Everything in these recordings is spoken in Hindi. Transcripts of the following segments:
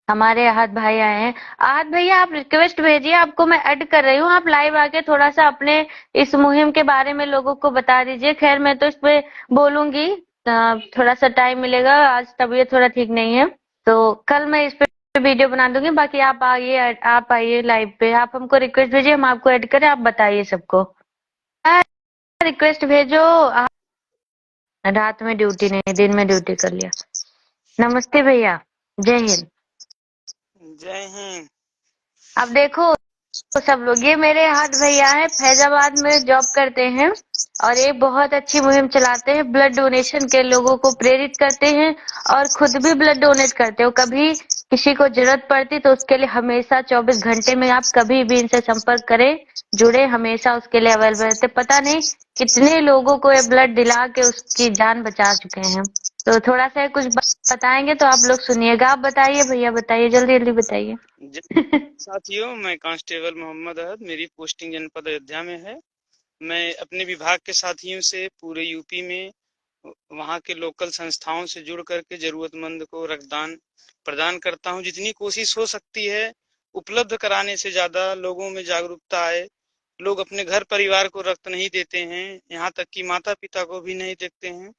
हमारे आहत भाई आए हैं। आहत भैया आप रिक्वेस्ट भेजिए, आपको मैं ऐड कर रही हूँ। आप लाइव आके थोड़ा सा अपने इस मुहिम के बारे में लोगों को बता दीजिए। खैर मैं तो इस पे बोलूंगी, थोड़ा सा टाइम मिलेगा, आज तबीयत थोड़ा ठीक नहीं है तो कल मैं इस पे वीडियो बना दूंगी। बाकी आप आइए लाइव पे, आप हमको रिक्वेस्ट भेजिए, हम आपको ऐड करें, आप बताइए सबको। रिक्वेस्ट भेजो। रात में ड्यूटी नहीं, दिन में ड्यूटी कर लिया। नमस्ते भैया, जय हिंद। जय हिंद। अब देखो सब लोग, ये मेरे हाथ भैया हैं, फैजाबाद में जॉब करते हैं और ये बहुत अच्छी मुहिम चलाते हैं, ब्लड डोनेशन के लोगों को प्रेरित करते हैं और खुद भी ब्लड डोनेट करते हो। कभी किसी को जरूरत पड़ती तो उसके लिए हमेशा 24 घंटे में आप कभी भी इनसे संपर्क करें, जुड़े, हमेशा उसके लिए अवेलेबल रहते। पता नहीं कितने लोगों को ये ब्लड दिला के उसकी जान बचा चुके हैं। तो थोड़ा सा कुछ बताएंगे तो आप लोग सुनिएगा। आप बताइए भैया, बताइए, जल्दी जल्दी बताइए। साथियों, मैं कांस्टेबल मोहम्मद अहद, मेरी पोस्टिंग जनपद अयोध्या में है। मैं अपने विभाग के साथियों से पूरे यूपी में वहाँ के लोकल संस्थाओं से जुड़ करके जरूरतमंद को रक्तदान प्रदान करता हूँ। जितनी कोशिश हो सकती है उपलब्ध कराने से ज्यादा लोगों में जागरूकता आए। लोग अपने घर परिवार को रक्त नहीं देते हैं, यहाँ तक कि माता पिता को भी नहीं देखते हैं।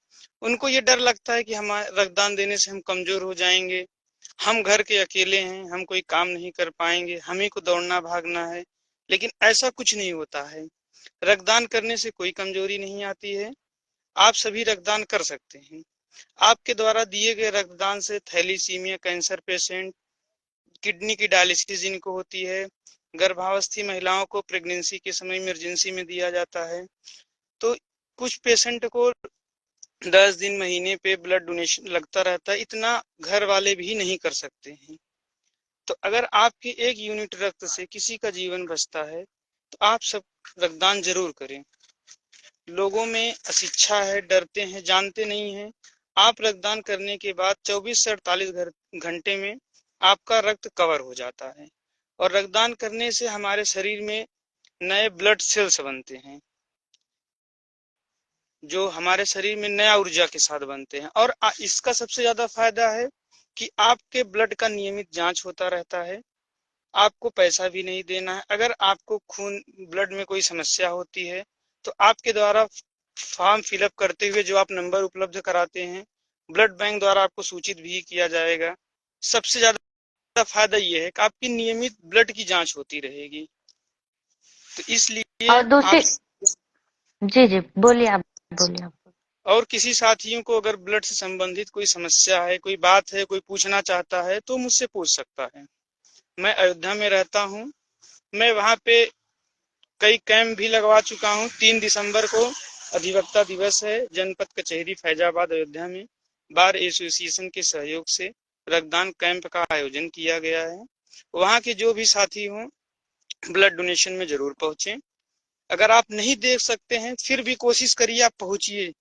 उनको ये डर लगता है कि हम रक्तदान देने से हम कमजोर हो जाएंगे, हम घर के अकेले हैं, हम कोई काम नहीं कर पाएंगे, हम ही को दौड़ना भागना है। लेकिन ऐसा कुछ नहीं होता है। रक्तदान करने से कोई कमजोरी नहीं आती है। आप सभी रक्तदान कर सकते हैं। आपके द्वारा दिए गए रक्तदान से थैलीसीमिया कैंसर पेशेंट, किडनी की डायलिसिस जिनको होती है, गर्भावस्थी महिलाओं को प्रेगनेंसी के समय इमरजेंसी में दिया जाता है, तो कुछ पेशेंट को 10 दिन महीने पे ब्लड डोनेशन लगता रहता है। इतना घर वाले भी नहीं कर सकते हैं। तो अगर आपके एक यूनिट रक्त से किसी का जीवन बचता है तो आप सब रक्तदान जरूर करें। लोगों में अशिक्षा है, डरते हैं, जानते नहीं हैं। आप रक्तदान करने के बाद 24 से 48 घंटे में आपका रक्त कवर हो जाता है और रक्तदान करने से हमारे शरीर में नए ब्लड सेल्स बनते हैं जो हमारे शरीर में नया ऊर्जा के साथ बनते हैं। और इसका सबसे ज्यादा फायदा है कि आपके ब्लड का नियमित जांच होता रहता है। आपको पैसा भी नहीं देना है। अगर आपको खून ब्लड में कोई समस्या होती है तो आपके द्वारा फॉर्म फिलअप करते हुए जो आप नंबर उपलब्ध कराते हैं, ब्लड बैंक द्वारा आपको सूचित भी किया जाएगा। सबसे ज्यादा फायदा ये है कि आपकी नियमित ब्लड की जांच होती रहेगी। तो इसलिए और आप दूसरी, जी जी बोलिए, आप बोलिए आप। और किसी साथियों को अगर ब्लड से संबंधित कोई समस्या है, कोई बात है, कोई पूछना चाहता है तो मुझसे पूछ सकता है। मैं अयोध्या में रहता हूँ। मैं वहाँ पे कई कैंप भी लगवा चुका हूँ। 3 दिसंबर को अधिवक्ता दिवस है। जनपद कचहरी फैजाबाद अयोध्या में बार एसोसिएशन के सहयोग से रक्तदान कैंप का आयोजन किया गया है। वहाँ के जो भी साथी हों ब्लड डोनेशन में जरूर पहुंचे। अगर आप नहीं देख सकते हैं फिर भी कोशिश करिए, आप पहुंचिए,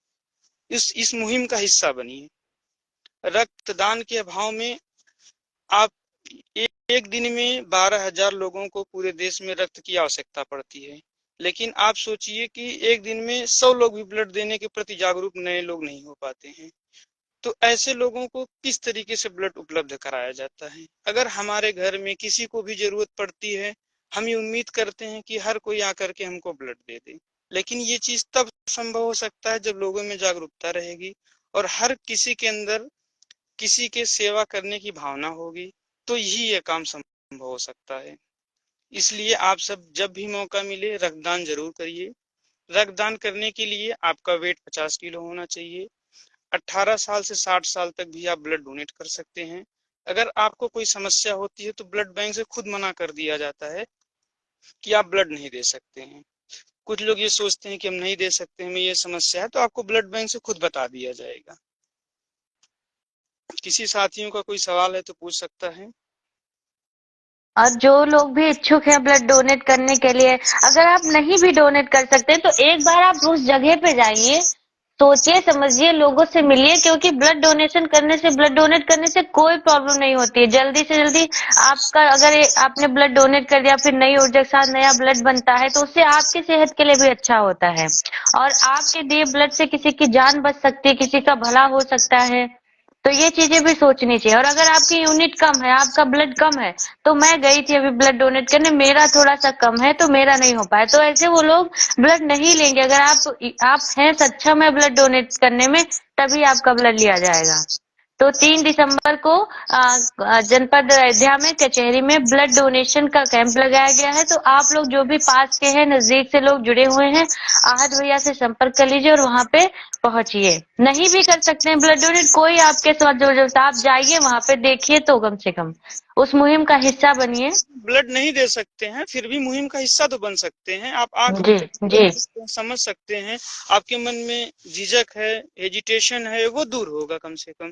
इस मुहिम का हिस्सा बनिए। रक्तदान के अभाव में आप एक दिन में 12,000 लोगों को पूरे देश में रक्त की आवश्यकता पड़ती है। लेकिन आप सोचिए कि एक दिन में 100 लोग भी ब्लड देने के प्रति जागरूक नए लोग नहीं हो पाते हैं। तो ऐसे लोगों को किस तरीके से ब्लड उपलब्ध कराया जाता है। अगर हमारे घर में किसी को भी जरूरत पड़ती है, हम ये उम्मीद करते हैं कि हर कोई आकर के हमको ब्लड दे दे। लेकिन ये चीज तब संभव हो सकता है जब लोगों में जागरूकता रहेगी और हर किसी के अंदर किसी के सेवा करने की भावना होगी, तो यही ये काम संभव हो सकता है। इसलिए आप सब जब भी मौका मिले रक्तदान जरूर करिए। रक्तदान करने के लिए आपका वेट 50 किलो होना चाहिए। 18 साल से 60 साल तक भी आप ब्लड डोनेट कर सकते हैं। अगर आपको कोई समस्या होती है तो ब्लड बैंक से खुद मना कर दिया जाता है कि आप ब्लड नहीं दे सकते हैं। कुछ लोग ये सोचते हैं कि हम नहीं दे सकते, हमें ये समस्या है, तो आपको ब्लड बैंक से खुद बता दिया जाएगा। किसी साथियों का कोई सवाल है तो पूछ सकता है। और जो लोग भी इच्छुक हैं ब्लड डोनेट करने के लिए, अगर आप नहीं भी डोनेट कर सकते तो एक बार आप उस जगह पे जाइए, सोचिए समझिए, लोगों से मिलिए, क्योंकि ब्लड डोनेशन करने से, ब्लड डोनेट करने से कोई प्रॉब्लम नहीं होती है। जल्दी से जल्दी आपका, अगर आपने ब्लड डोनेट कर दिया फिर नई ऊर्जा के साथ नया ब्लड बनता है तो उससे आपकी सेहत के लिए भी अच्छा होता है और आपके दिए ब्लड से किसी की जान बच सकती है, किसी का भला हो सकता है। तो ये चीजें भी सोचनी चाहिए। और अगर आपकी यूनिट कम है, आपका ब्लड कम है, तो मैं गई थी अभी ब्लड डोनेट करने, मेरा थोड़ा सा कम है तो मेरा नहीं हो पाया, तो ऐसे वो लोग ब्लड नहीं लेंगे। अगर आप हैं सक्षम है ब्लड डोनेट करने में, तभी आपका ब्लड लिया जाएगा। तो 3 दिसंबर को जनपद अयोध्या में कचहरी में ब्लड डोनेशन का कैंप लगाया गया है। तो आप लोग जो भी पास के हैं, नजदीक से लोग जुड़े हुए हैं, आहत भैया से संपर्क कर लीजिए और वहां पे पहुंचिए। नहीं भी कर सकते हैं ब्लड डोनेट, कोई आपके साथ जबरदस्त, आप जाइए वहां पे, देखिए तो कम से कम उस मुहिम का हिस्सा बनिए। ब्लड नहीं दे सकते हैं फिर भी मुहिम का हिस्सा तो बन सकते हैं। आप आंख जी जी समझ सकते हैं, आपके मन में झिझक है, हेजिटेशन है, वो दूर होगा कम से कम।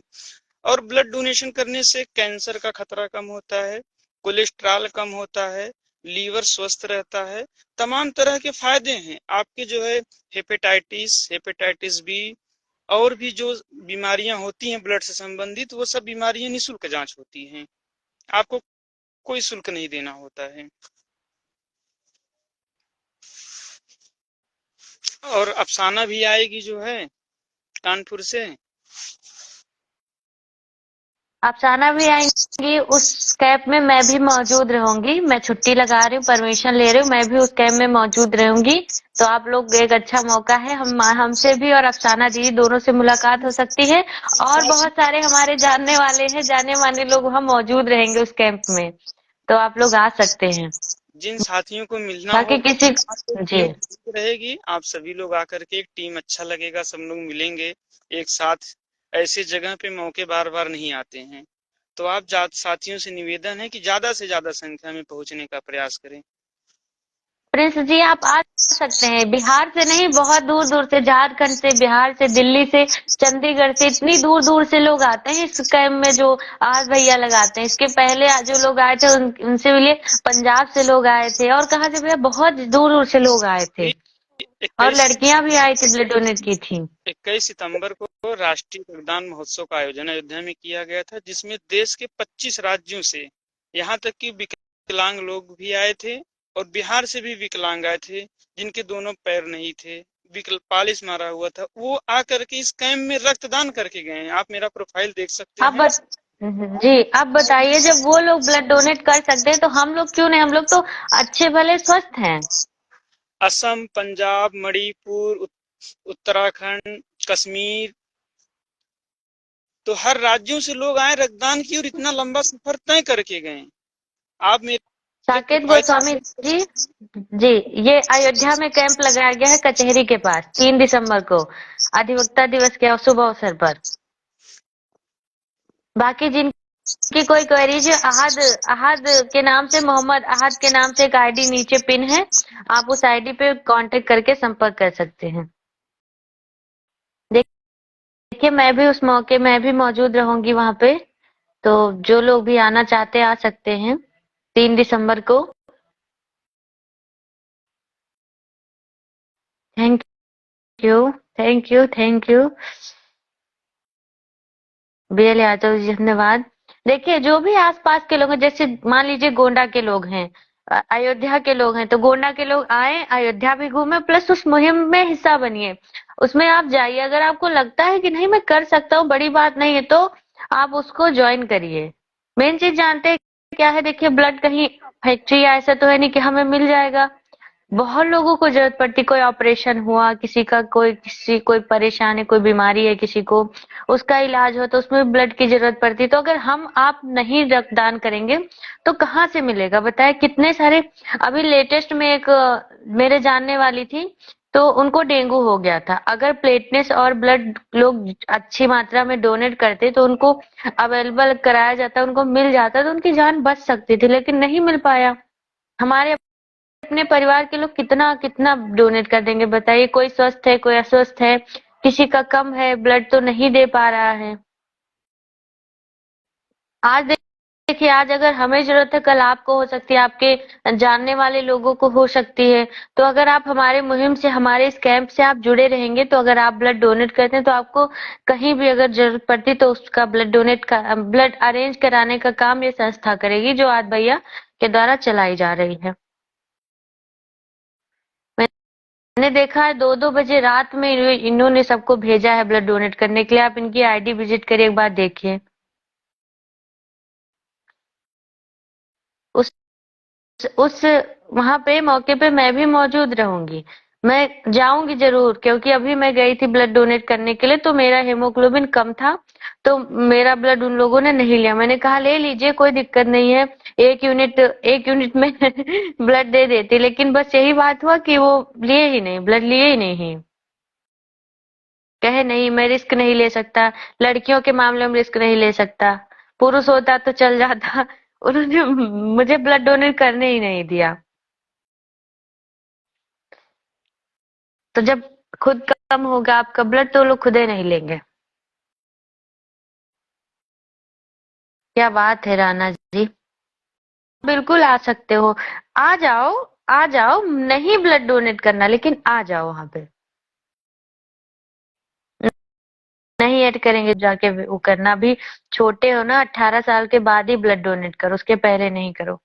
और ब्लड डोनेशन करने से कैंसर का खतरा कम होता है, कोलेस्ट्रॉल कम होता है, लीवर स्वस्थ रहता है, तमाम तरह के फायदे हैं। आपके जो है हेपेटाइटिस बी और भी जो बीमारियां होती हैं ब्लड से संबंधित, वो सब बीमारियां निःशुल्क जांच होती हैं, आपको कोई शुल्क नहीं देना होता है। और अफसाना भी आएगी जो है कानपुर से। अफसाना भी आएंगी उस कैंप में, मैं भी मौजूद रहूंगी। मैं छुट्टी लगा रही हूँ, परमिशन ले रही हूँ, मैं भी उस कैंप में मौजूद रहूंगी। तो आप लोग, एक अच्छा मौका है, हमसे भी और अफसाना दीदी दोनों से मुलाकात हो सकती है। और बहुत सारे हमारे जानने वाले हैं, जाने माने लोग वहाँ मौजूद रहेंगे उस कैंप में, तो आप लोग आ सकते हैं। जिन साथियों को मिलना बाकी होगा, किसी, जी, टीम रहेगी, आप सभी लोग आकर के एक टीम, अच्छा लगेगा, सब लोग मिलेंगे एक साथ। ऐसे जगह पे मौके बार बार नहीं आते हैं, तो आप साथियों से निवेदन है कि ज्यादा से ज्यादा संख्या में पहुंचने का प्रयास करें। प्रिंस जी आप आ सकते हैं, बिहार से नहीं, बहुत दूर दूर से, झारखंड से, बिहार से, दिल्ली से, चंडीगढ़ से, इतनी दूर दूर से लोग आते हैं इस कैंप में जो आज भैया लगाते हैं। इसके पहले जो लोग आए थे उनसे मिलिए, पंजाब से लोग आए थे, और कहाँ से भैया, बहुत दूर दूर से लोग आए थे, और 21 लड़कियां भी आई थी, ब्लड डोनेट की थी। 21 सितंबर को राष्ट्रीय रक्तदान महोत्सव का आयोजन अयोध्या में किया गया था, जिसमें देश के 25 राज्यों से, यहाँ तक कि विकलांग लोग भी आए थे, और बिहार से भी विकलांग आए थे, जिनके दोनों पैर नहीं थे, पालिश मारा हुआ था, वो आकर के इस कैंप में रक्तदान करके गए हैं। आप मेरा प्रोफाइल देख सकते आप हैं। जी आप बताइए, जब वो लोग ब्लड डोनेट कर सकते हैं तो हम लोग क्यों नहीं? हम लोग तो अच्छे भले स्वस्थ हैं। असम, पंजाब, मणिपुर, उत्तराखंड, कश्मीर, तो हर राज्यों से लोग आए, रक्तदान की, और इतना लंबा सफर तय करके गए। आप मेरे साकेत प्रोफाइल, गोस्वामी जी, जी, ये अयोध्या में कैंप लगाया गया है कचहरी के पास 3 दिसंबर को, अधिवक्ता दिवस के शुभ अवसर पर। बाकी जिनकी कोई क्वेरीज है, अहद अहद के नाम से, मोहम्मद अहद के नाम से एक आईडी नीचे पिन है, आप उस आईडी पे कांटेक्ट करके संपर्क कर सकते हैं। देखिए मैं भी उस मौके मैं भी मौजूद रहूंगी वहां पे, तो जो लोग भी आना चाहते आ सकते हैं 3 दिसंबर को। Thank you, thank you, thank you BL Yadav ji, धन्यवाद। देखिए जो भी आसपास के लोग हैं, जैसे मान लीजिए गोंडा के लोग हैं, अयोध्या के लोग हैं, तो गोंडा के लोग आए, अयोध्या भी घूमे, प्लस उस मुहिम में हिस्सा बनिए, उसमें आप जाइए। अगर आपको लगता है कि नहीं मैं कर सकता हूँ, बड़ी बात नहीं है, तो आप उसको ज्वाइन करिए। मेन चीज जानते हैं क्या है? देखिए ब्लड कहीं फैक्ट्री या ऐसा तो है नहीं कि हमें मिल जाएगा। बहुत लोगों को जरूरत पड़ती, कोई ऑपरेशन हुआ, किसी कोई परेशानी, कोई बीमारी है किसी को, उसका इलाज हो तो उसमें ब्लड की जरूरत पड़ती है। तो अगर हम आप नहीं रक्तदान करेंगे तो कहाँ से मिलेगा बताए? कितने सारे, अभी लेटेस्ट में एक मेरे जानने वाली थी, तो उनको डेंगू हो गया था। अगर प्लेटलेट्स और ब्लड लोग अच्छी मात्रा में डोनेट करते तो उनको अवेलेबल कराया जाता, उनको मिल जाता, तो उनकी जान बच सकती थी, लेकिन नहीं मिल पाया। हमारे अपने परिवार के लोग कितना कितना डोनेट कर देंगे बताइए? कोई स्वस्थ है, कोई अस्वस्थ है, किसी का कम है ब्लड तो नहीं दे पा रहा है। आज देखिए, आज अगर हमें जरूरत है, कल आपको हो सकती है, आपके जानने वाले लोगों को हो सकती है। तो अगर आप हमारे मुहिम से, हमारे इस कैंप से आप जुड़े रहेंगे, तो अगर आप ब्लड डोनेट करते हैं तो आपको कहीं भी अगर जरूरत पड़ती तो उसका ब्लड अरेंज कराने का काम ये संस्था करेगी, जो आज भैया के द्वारा चलाई जा रही है। मैंने देखा है 2-2 बजे रात में इन्होंने सबको भेजा है ब्लड डोनेट करने के लिए। आप इनकी आईडी विजिट करिए, एक बार देखिए। उस उस वहां पे मौके पे मैं भी मौजूद रहूंगी। मैं जाऊंगी जरूर, क्योंकि अभी मैं गई थी ब्लड डोनेट करने के लिए तो मेरा हेमोग्लोबिन कम था, तो मेरा ब्लड उन लोगों ने नहीं लिया। मैंने कहा ले लीजिए, कोई दिक्कत नहीं है, 1 यूनिट में ब्लड दे देती, लेकिन बस यही बात हुआ कि वो लिए ही नहीं, ब्लड लिए ही नहीं। कहे नहीं मैं रिस्क नहीं ले सकता, लड़कियों के मामले में रिस्क नहीं ले सकता, पुरुष होता तो चल जाता। उन्होंने मुझे ब्लड डोनेट करने ही नहीं दिया। तो जब खुद कम होगा आपका ब्लड तो वो लोग खुद ही नहीं लेंगे। क्या बात है राना जी, बिल्कुल आ सकते हो। आ जाओ, आ जाओ, नहीं ब्लड डोनेट करना लेकिन आ जाओ वहां पे। नहीं ऐड करेंगे जाके, वो करना भी छोटे हो ना, 18 साल के बाद ही ब्लड डोनेट करो, उसके पहले नहीं करो।